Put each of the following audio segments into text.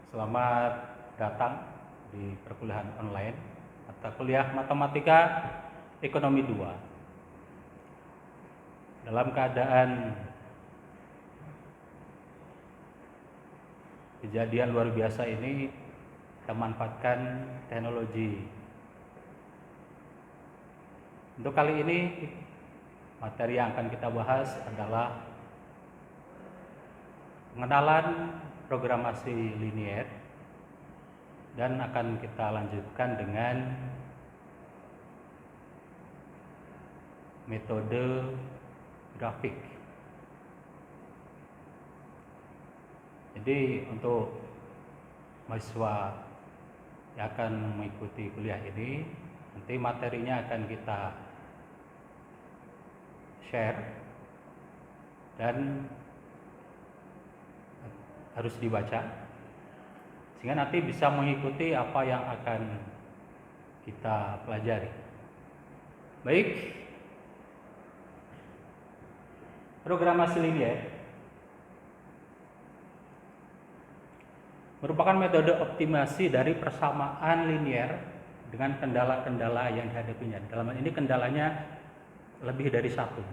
Selamat datang di perkuliahan online mata kuliah Matematika Ekonomi 2. Dalam keadaan kejadian luar biasa ini, kita manfaatkan teknologi. Untuk kali ini, materi yang akan kita bahas adalah pengenalan programasi linier, dan akan kita lanjutkan dengan metode grafik. Jadi untuk mahasiswa yang akan mengikuti kuliah ini, nanti materinya akan kita share dan harus dibaca, sehingga nanti bisa mengikuti apa yang akan kita pelajari. Baik, programasi linier merupakan metode optimasi dari persamaan linier dengan kendala-kendala yang dihadapinya. Dalam hal ini kendalanya lebih dari satu.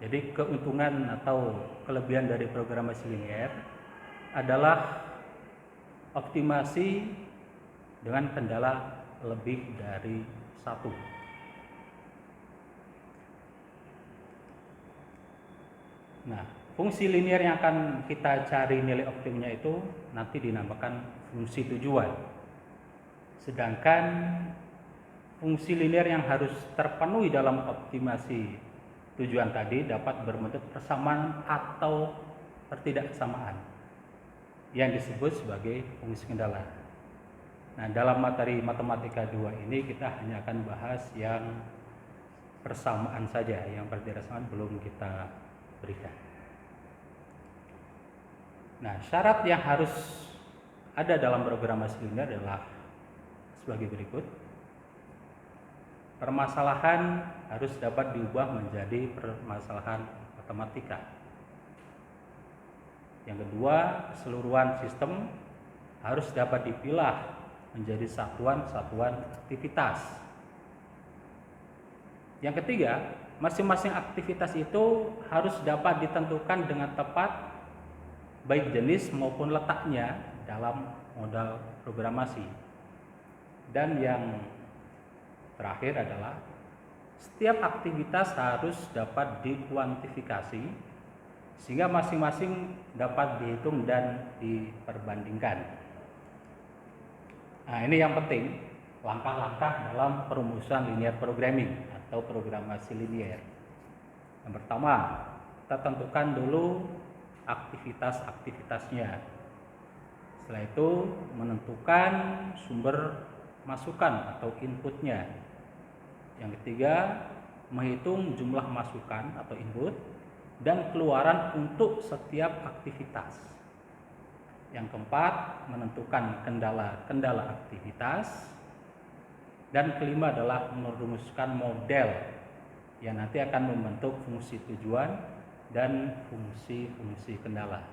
Jadi keuntungan atau kelebihan dari programasi linier adalah optimasi dengan kendala lebih dari satu. Nah, fungsi linier yang akan kita cari nilai optimumnya itu nanti dinamakan fungsi tujuan. Sedangkan fungsi linier yang harus terpenuhi dalam optimasi tujuan tadi dapat berbentuk persamaan atau ketidaksamaan yang disebut sebagai fungsi kendala. Nah, dalam materi Matematika 2 ini kita hanya akan bahas yang persamaan saja, yang ketidaksamaan belum kita berikan. Nah, syarat yang harus ada dalam programasi linier adalah sebagai berikut. Permasalahan harus dapat diubah menjadi permasalahan matematika. Yang kedua, keseluruhan sistem harus dapat dipilah menjadi satuan-satuan aktivitas. Yang ketiga, masing-masing aktivitas itu harus dapat ditentukan dengan tepat, baik jenis maupun letaknya dalam modal programasi. Dan yang terakhir adalah setiap aktivitas harus dapat dikuantifikasi sehingga masing-masing dapat dihitung dan diperbandingkan. Nah, ini yang penting, langkah-langkah dalam perumusan linear programming atau programasi linier. Yang pertama, kita tentukan dulu aktivitas-aktivitasnya. Setelah itu menentukan sumber masukan atau inputnya. Yang ketiga, menghitung jumlah masukan atau input dan keluaran untuk setiap aktivitas. Yang keempat, menentukan kendala-kendala aktivitas. Dan kelima adalah merumuskan model yang nanti akan membentuk fungsi tujuan dan fungsi-fungsi kendala.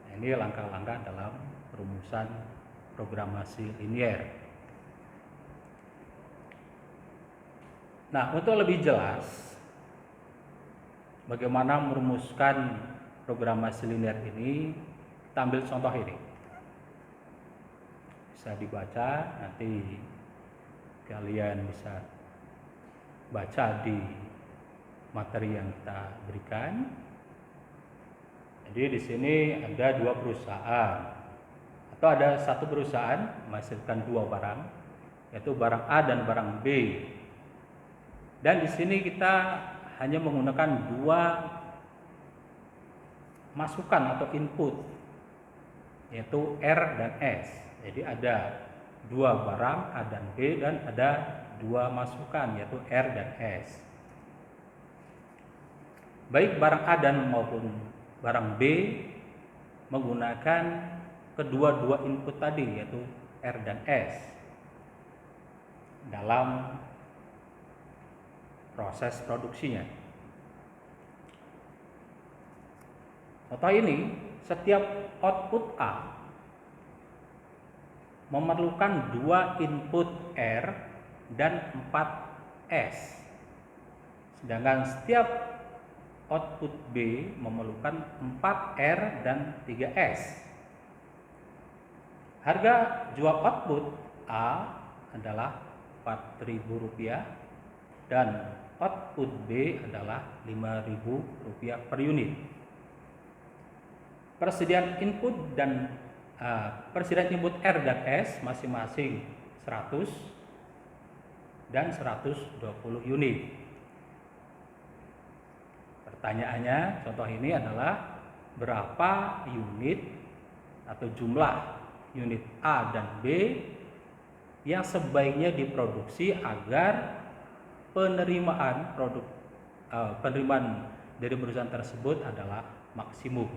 Nah, ini langkah-langkah dalam perumusan programasi linier. Nah, untuk lebih jelas bagaimana merumuskan programasi linier ini, kita ambil contoh ini. Bisa dibaca, nanti kalian bisa baca di materi yang kita berikan. Jadi di sini ada dua perusahaan, atau ada satu perusahaan menghasilkan dua barang, yaitu barang A dan barang B. Dan di sini kita hanya menggunakan dua masukan atau input, yaitu R dan S. Jadi ada dua barang A dan B dan ada dua masukan, yaitu R dan S. Baik barang A dan maupun barang B menggunakan kedua-dua input tadi, yaitu R dan S dalam proses produksinya. Contoh ini, setiap output A memerlukan 2 input R dan 4 S. Sedangkan setiap output B memerlukan 4 R dan 3 S. Harga jual output A adalah Rp4.000 dan output B adalah Rp5.000 per unit. Persediaan input R dan S masing-masing 100 dan 120 unit. Pertanyaannya, contoh ini adalah berapa unit atau jumlah unit A dan B yang sebaiknya diproduksi agar penerimaan dari perusahaan tersebut adalah maksimum.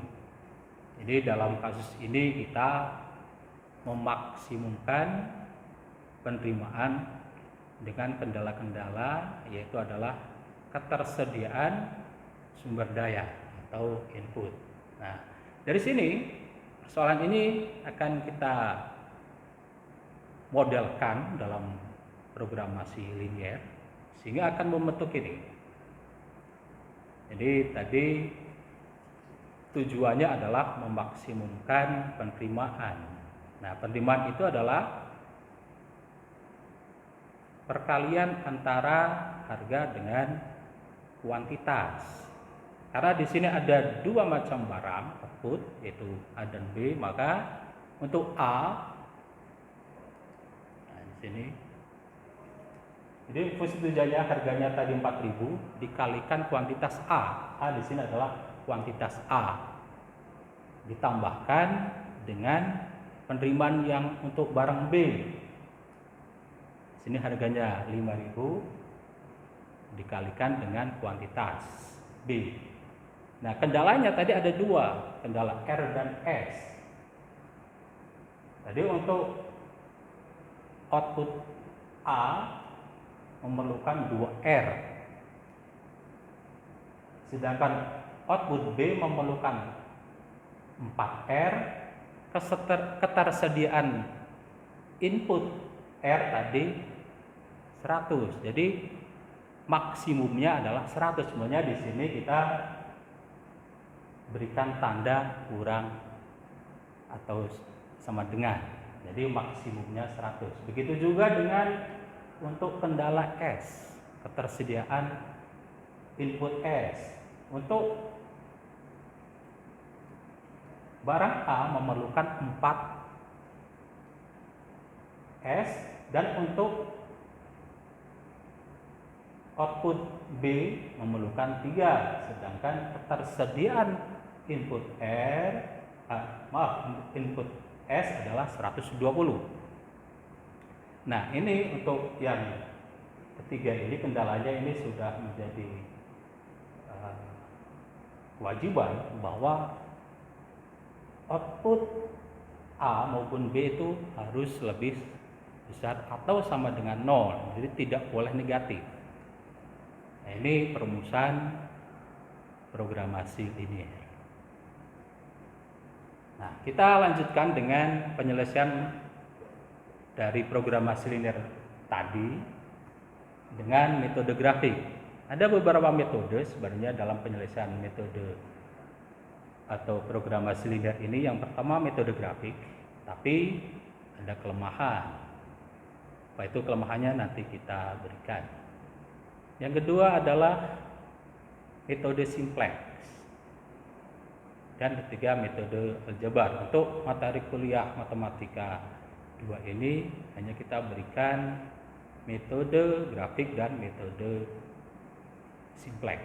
Jadi dalam kasus ini kita memaksimumkan penerimaan dengan kendala-kendala, yaitu adalah ketersediaan sumber daya atau input. Nah, dari sini persoalan ini akan kita modelkan dalam programasi linear sehingga akan membentuk ini. Jadi tadi tujuannya adalah memaksimumkan penerimaan. Nah, penerimaan itu adalah perkalian antara harga dengan kuantitas. Karena di sini ada 2 macam barang output, yaitu A dan B, maka untuk A, nah di sini, jadi fungsi tujuannya harganya tadi 4.000 dikalikan kuantitas A. A di sini adalah kuantitas A, ditambahkan dengan penerimaan yang untuk barang B. Sini harganya 5.000 dikalikan dengan kuantitas B. Nah, kendalanya tadi ada 2, kendala R dan S. Tadi untuk output A memerlukan 2R. Sedangkan output B memerlukan 4R. Ketersediaan input R tadi 100. Jadi maksimumnya adalah 100. Sebenarnya di sini kita berikan tanda kurang atau sama dengan. Jadi maksimumnya 100. Begitu juga dengan untuk kendala S, ketersediaan input S. Untuk barang A memerlukan 4 S dan untuk output B memerlukan 3, sedangkan ketersediaan input input S adalah 120. Nah, ini untuk yang ketiga ini kendalanya ini sudah menjadi kewajiban bahwa output A maupun B itu harus lebih besar atau sama dengan 0, jadi tidak boleh negatif. Nah, ini perumusan programasi linear. Nah, kita lanjutkan dengan penyelesaian dari programasi linear tadi dengan metode grafik. Ada beberapa metode sebenarnya dalam penyelesaian metode atau programasi linear ini. Yang pertama metode grafik, tapi ada kelemahan. Apa itu kelemahannya nanti kita berikan. Yang kedua adalah metode simplex. Dan ketiga metode aljabar. Untuk materi kuliah matematika 2 ini hanya kita berikan metode grafik dan metode simplex.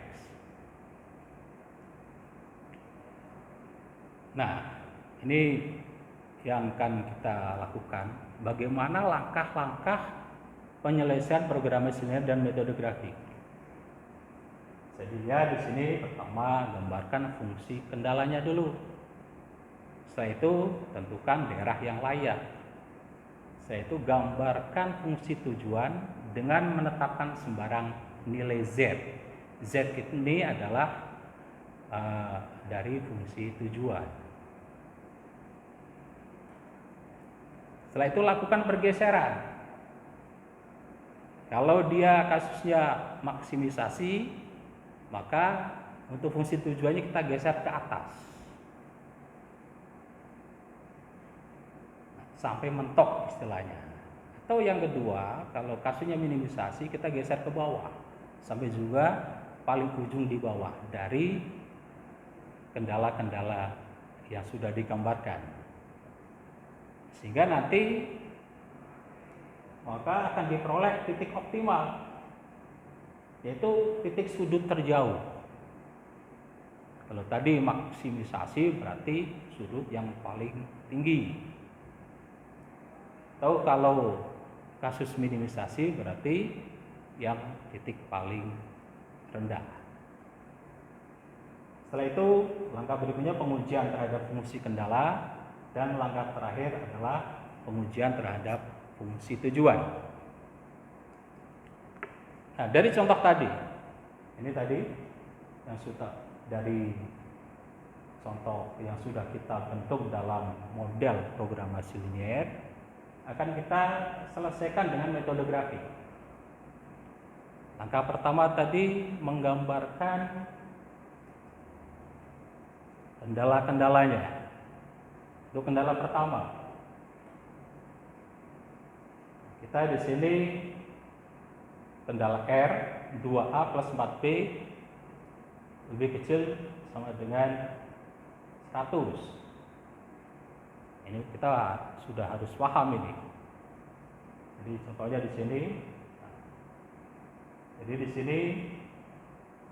Nah, ini yang akan kita lakukan. Bagaimana langkah-langkah penyelesaian programasi linear dan metode grafik. Jadinya di sini pertama gambarkan fungsi kendalanya dulu. Setelah itu tentukan daerah yang layak. Setelah itu gambarkan fungsi tujuan dengan menetapkan sembarang nilai Z. Z ini adalah dari fungsi tujuan. Setelah itu lakukan pergeseran. Kalau dia kasusnya maksimisasi, maka untuk fungsi tujuannya kita geser ke atas sampai mentok istilahnya. Atau yang kedua, kalau kasusnya minimisasi, kita geser ke bawah sampai juga paling ujung di bawah dari kendala-kendala yang sudah digambarkan, sehingga nanti maka akan diperoleh titik optimal, yaitu titik sudut terjauh. Kalau tadi maksimisasi berarti sudut yang paling tinggi, atau kalau kasus minimisasi berarti yang titik paling rendah. Setelah itu langkah berikutnya pengujian terhadap fungsi kendala, dan langkah terakhir adalah pengujian terhadap fungsi tujuan. Nah, dari contoh tadi, ini tadi yang sudah dari contoh yang sudah kita bentuk dalam model programasi linier, akan kita selesaikan dengan metode grafik. Langkah pertama tadi menggambarkan kendala-kendalanya. Untuk kendala pertama, kita di sini kendala R 2A plus 4B lebih kecil sama dengan 100. Ini kita sudah harus paham ini. Jadi contohnya di sini. Jadi di sini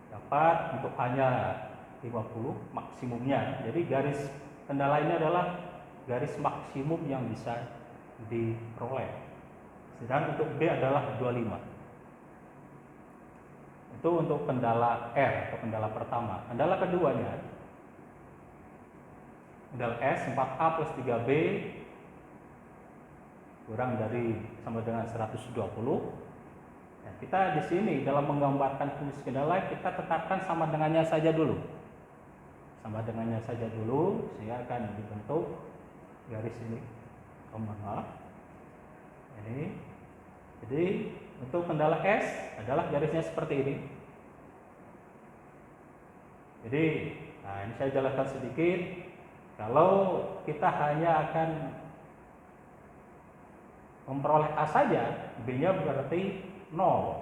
dapat untuk hanya 50 maksimumnya. Jadi garis kendala ini adalah garis maksimum yang bisa diperoleh. Sedang untuk B adalah 25. Itu untuk kendala R atau kendala pertama. Kendala keduanya, kendala S 4A plus 3B kurang dari sama dengan 120. Nah, kita di sini dalam menggambarkan fungsi kendala kita tetapkan sama dengannya saja dulu. Sama dengannya saja dulu, sehingga akan dibentuk garis ini. Ini. Jadi untuk kendala S adalah garisnya seperti ini. Jadi, nah ini saya jelaskan sedikit. Kalau kita hanya akan memperoleh A saja, B-nya berarti 0.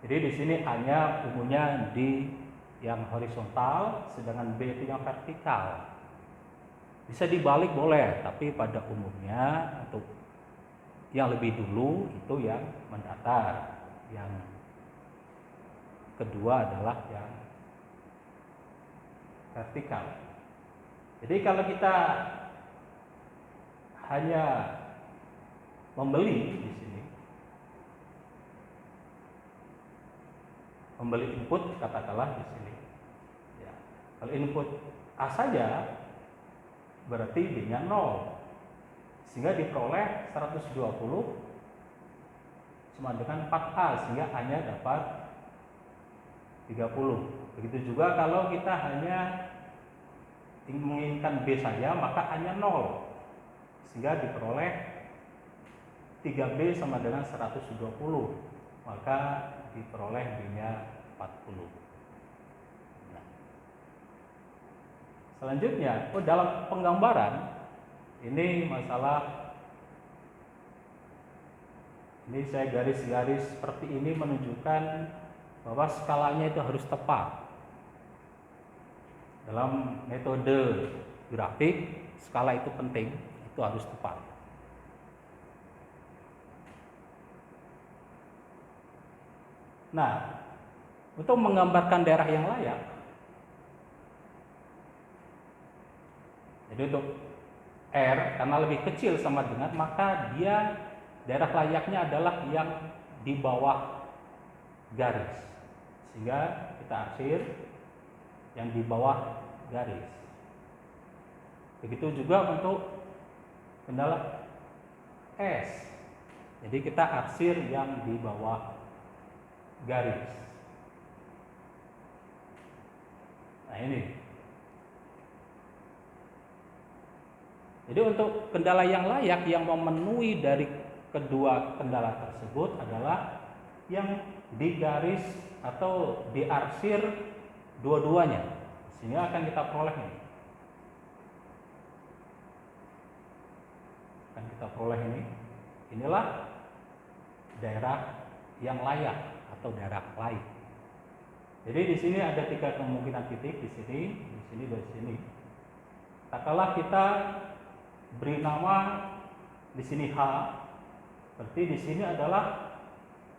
Jadi di sini hanya umumnya di yang horizontal, sedangkan B itu yang vertikal. Bisa dibalik boleh, tapi pada umumnya untuk yang lebih dulu itu yang mendatar, yang kedua adalah yang vertikal. Jadi kalau kita hanya membeli di sini, membeli input katakanlah di sini. Ya, kalau input A saja berarti B-nya 0. Sehingga diperoleh 120 sama dengan 4A, sehingga A-nya dapat 30. Begitu juga kalau kita hanya menginginkan B saja, maka A-nya 0. Sehingga diperoleh 3B sama dengan 120. Maka diperoleh B-nya 40. Nah, selanjutnya, dalam penggambaran ini masalah, ini saya garis-garis seperti ini menunjukkan bahwa skalanya itu harus tepat. Dalam metode grafik, skala itu penting, itu harus tepat. Nah, untuk menggambarkan daerah yang layak, jadi untuk R karena lebih kecil sama dengan, maka dia daerah layaknya adalah yang di bawah garis, sehingga kita arsir yang di bawah garis. Begitu juga untuk kendala S, jadi kita arsir yang di bawah garis. Nah ini. Jadi untuk kendala yang layak yang memenuhi dari kedua kendala tersebut adalah yang digaris atau diarsir dua-duanya. Sini akan kita peroleh ini. Akan kita peroleh ini. Inilah daerah yang layak atau daerah lain. Jadi di sini ada 3 kemungkinan titik, di sini, dan di sini. Katakanlah kita beri nama di sini H, berarti di sini adalah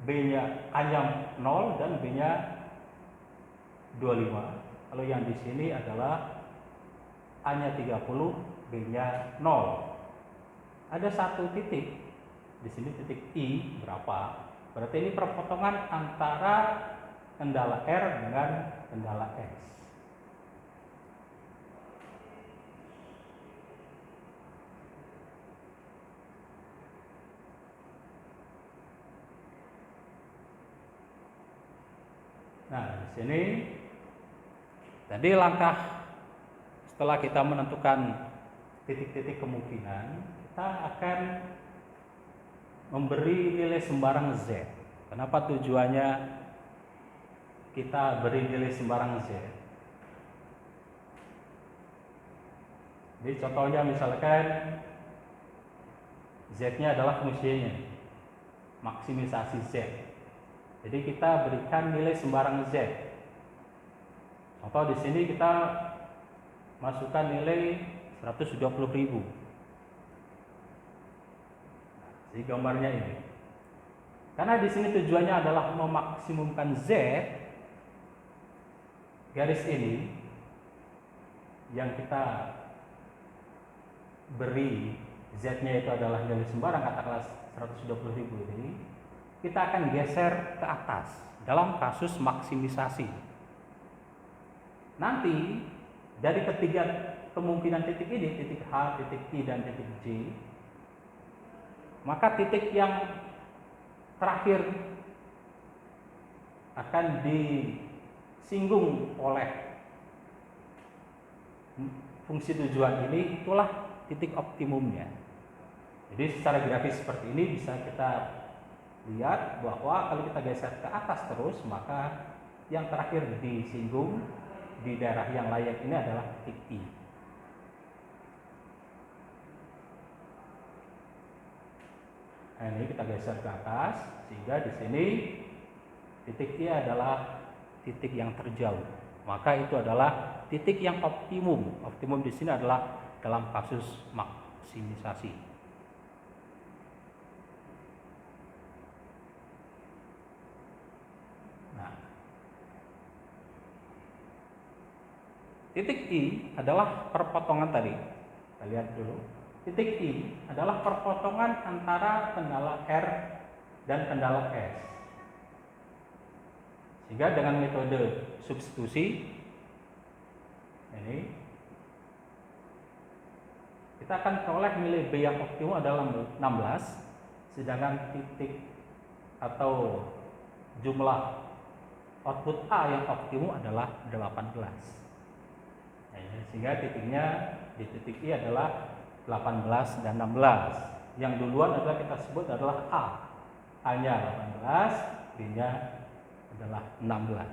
B-nya A-nya 0 dan B-nya 25. Kalau yang di sini adalah A-nya 30, B-nya 0. Ada satu titik, di sini titik I berapa? Berarti ini perpotongan antara kendala R dengan kendala S. Nah, di sini tadi langkah setelah kita menentukan titik-titik kemungkinan, kita akan memberi nilai sembarang Z. Kenapa tujuannya kita beri nilai sembarang Z? Jadi contohnya misalkan Z-nya adalah fungsinya, maksimisasi Z. Jadi kita berikan nilai sembarang Z. Contoh di sini kita masukkan nilai 120.000. Jadi gambarnya ini. Karena di sini tujuannya adalah memaksimumkan Z, garis ini yang kita beri Z-nya itu adalah nilai sembarang, katakanlah 120.000 ini, kita akan geser ke atas dalam kasus maksimisasi. Nanti dari ketiga kemungkinan titik ini, titik H, titik I, dan titik J, maka titik yang terakhir akan disinggung oleh fungsi tujuan ini, itulah titik optimumnya. Jadi secara grafis seperti ini bisa kita lihat bahwa kalau kita geser ke atas terus, maka yang terakhir disinggung di daerah yang layak ini adalah titik I. Nah, ini kita geser ke atas sehingga di sini titik I adalah titik yang terjauh. Maka itu adalah titik yang optimum. Optimum di sini adalah dalam kasus maksimisasi. Nah, titik I adalah perpotongan tadi. Kita lihat dulu. Titik I adalah perpotongan antara kendala R dan kendala S. Sehingga dengan metode substitusi ini kita akan peroleh nilai B yang optimum adalah 16, sedangkan titik atau jumlah output A yang optimum adalah 18. Sehingga titiknya di titik I adalah 18 dan 16. Yang duluan adalah kita sebut adalah A. A-nya 18, B-nya adalah 16.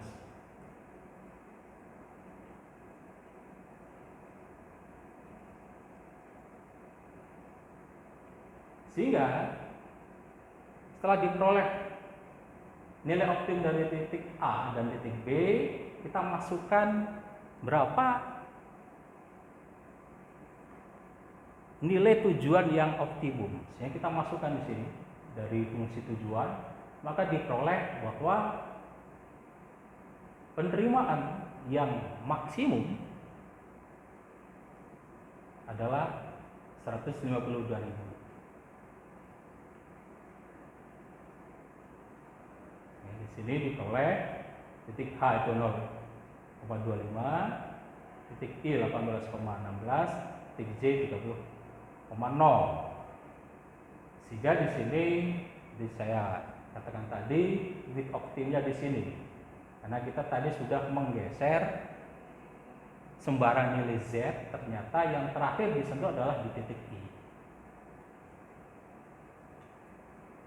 Sehingga setelah diperoleh nilai optimum dari titik A dan titik B, kita masukkan berapa nilai tujuan yang optimum. Sehingga kita masukkan di sini dari fungsi tujuan, maka diperoleh bahwa penerimaan yang maksimum adalah 152.000. Di sini diperoleh titik H itu 0,25, titik I 18,16, titik J 30,0. Sehingga di sini saya katakan tadi titik optimnya di sini. Karena kita tadi sudah menggeser sembarang nilai Z, ternyata yang terakhir disentuh adalah di titik I.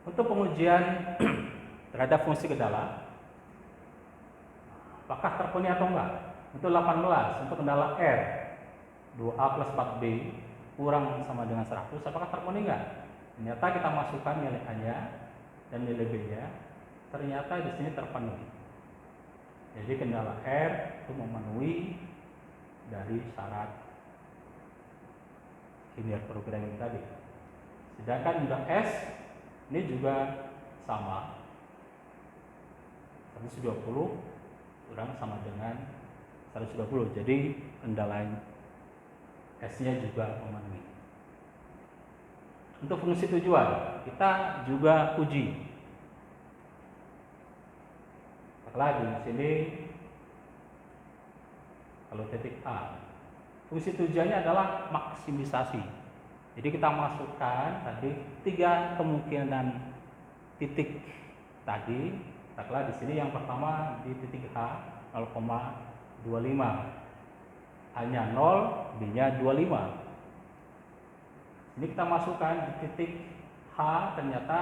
Untuk pengujian terhadap fungsi kendala, apakah terpenuhi atau enggak? Untuk 18, untuk kendala R 2A plus 4B kurang sama dengan 100, apakah terpenuhi enggak? Ternyata kita masukkan nilai A-nya dan nilai B-nya, ternyata di sini terpenuhi. Jadi kendala R itu memenuhi dari syarat linear programming tadi. Sedangkan untuk S ini juga sama, 120 kurang sama dengan 120. Jadi kendala S-nya juga memenuhi. Untuk fungsi tujuan kita juga uji. Lagi di sini kalau titik A, fungsi tujuannya adalah maksimisasi. Jadi kita masukkan tadi 3 kemungkinan titik tadi. Katakanlah di sini yang pertama di titik H 0,25, A-nya 0, B-nya 25. Ini kita masukkan di titik H, ternyata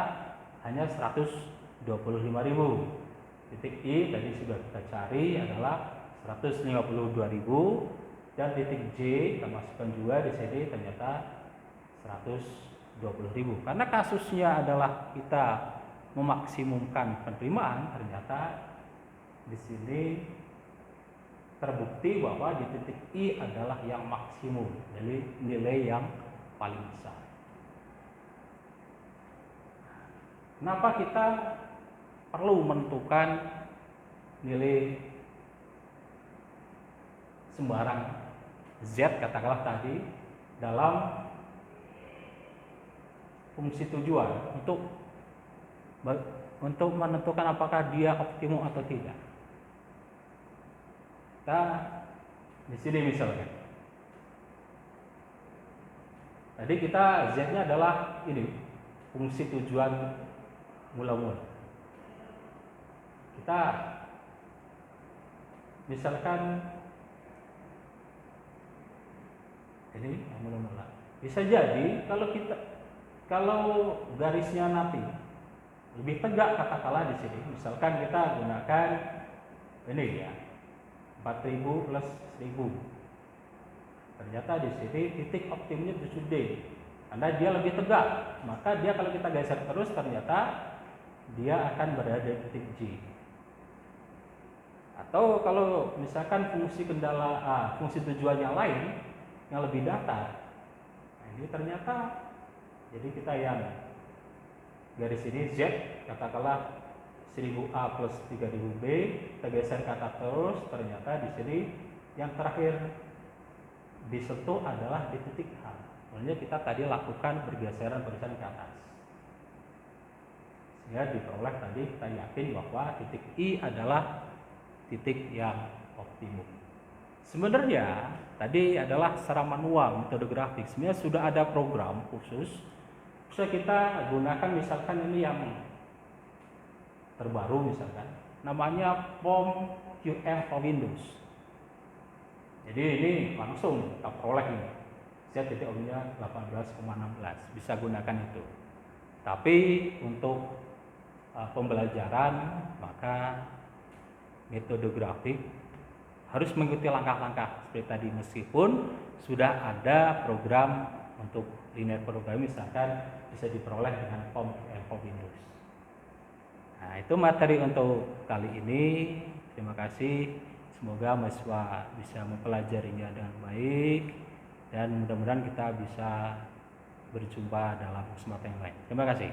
hanya 125.000. Titik I tadi sudah kita cari adalah 152.000, dan titik J kita masukkan juga di sini ternyata 120.000. Karena kasusnya adalah kita memaksimumkan penerimaan, ternyata di sini terbukti bahwa di titik I adalah yang maksimum, jadi nilai yang paling besar. Kenapa kita perlu menentukan nilai sembarang Z, katakanlah tadi, dalam fungsi tujuan untuk menentukan apakah dia optimum atau tidak. Kita di sini misalnya, tadi kita Z-nya adalah ini fungsi tujuan mula-mula. Kita misalkan ini mula-mula. Bisa jadi kalau garisnya nanti lebih tegak, katakanlah di sini, misalkan kita gunakan ini ya, 4000 plus 1000. Ternyata di sini titik optimumnya justru D, karena dia lebih tegak. Maka dia kalau kita geser terus, ternyata dia akan berada di titik J. Atau kalau misalkan fungsi kendala fungsi tujuan yang lain yang lebih datar, nah ini ternyata jadi kita yang garis ini Z, katakanlah 1000A plus 3000B, kita geser ke atas terus, ternyata di sini yang terakhir disentuh adalah di titik H. Sebenarnya kita tadi lakukan pergeseran tulisan ke atas, sehingga diperoleh tadi kita yakin bahwa titik I adalah titik yang optimum. Sebenarnya tadi adalah secara manual, metode grafik. Sebenarnya sudah ada program khusus bisa kita gunakan, misalkan ini yang terbaru misalkan, namanya POM QM for Windows. Jadi ini langsung kita peroleh ini, Z titik omnya 18,16, bisa gunakan itu. Tapi untuk pembelajaran maka metode grafik harus mengikuti langkah-langkah seperti tadi, meskipun sudah ada program untuk linear programming misalkan bisa diperoleh dengan POM for Windows. Nah, itu materi untuk kali ini. Terima kasih. Semoga mahasiswa bisa mempelajarinya dengan baik, dan mudah-mudahan kita bisa berjumpa dalam kesempatan yang lain. Terima kasih.